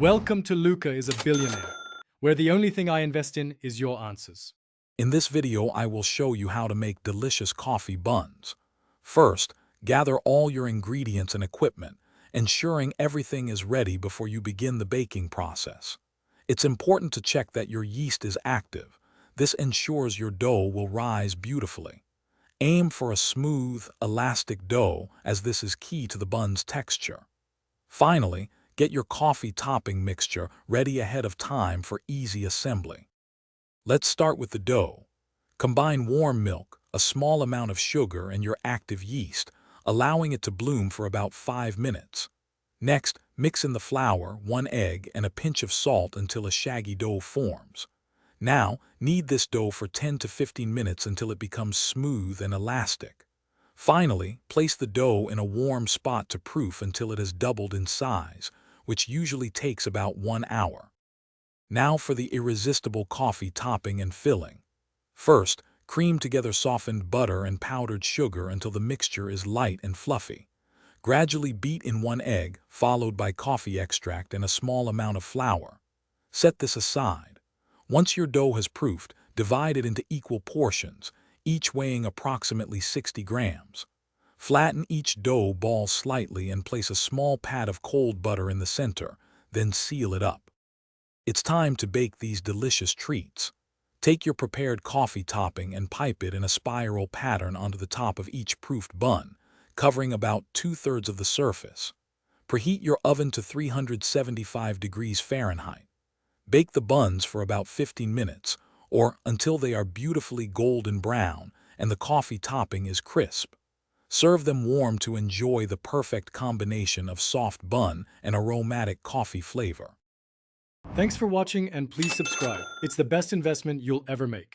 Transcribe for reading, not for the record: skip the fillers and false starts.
Welcome to Luca is a Billionaire, where the only thing I invest in is your answers. In this video, I will show you how to make delicious coffee buns. First, gather all your ingredients and equipment, ensuring everything is ready before you begin the baking process. It's important to check that your yeast is active. This ensures your dough will rise beautifully. Aim for a smooth, elastic dough, as this is key to the bun's texture. Finally, get your coffee topping mixture ready ahead of time for easy assembly. Let's start with the dough. Combine warm milk, a small amount of sugar, and your active yeast, allowing it to bloom for about 5 minutes. Next, mix in the flour, 1 egg, and a pinch of salt until a shaggy dough forms. Now, knead this dough for 10 to 15 minutes until it becomes smooth and elastic. Finally, place the dough in a warm spot to proof until it has doubled in size, which usually takes about 1 hour. Now for the irresistible coffee topping and filling. First, cream together softened butter and powdered sugar until the mixture is light and fluffy. Gradually beat in 1 egg, followed by coffee extract and a small amount of flour. Set this aside. Once your dough has proofed, divide it into equal portions, each weighing approximately 60 grams. Flatten each dough ball slightly and place a small pat of cold butter in the center, then seal it up. It's time to bake these delicious treats. Take your prepared coffee topping and pipe it in a spiral pattern onto the top of each proofed bun, covering about 2/3 of the surface. Preheat your oven to 375 degrees Fahrenheit. Bake the buns for about 15 minutes, or until they are beautifully golden brown and the coffee topping is crisp. Serve them warm to enjoy the perfect combination of soft bun and aromatic coffee flavor. Thanks for watching and please subscribe. It's the best investment you'll ever make.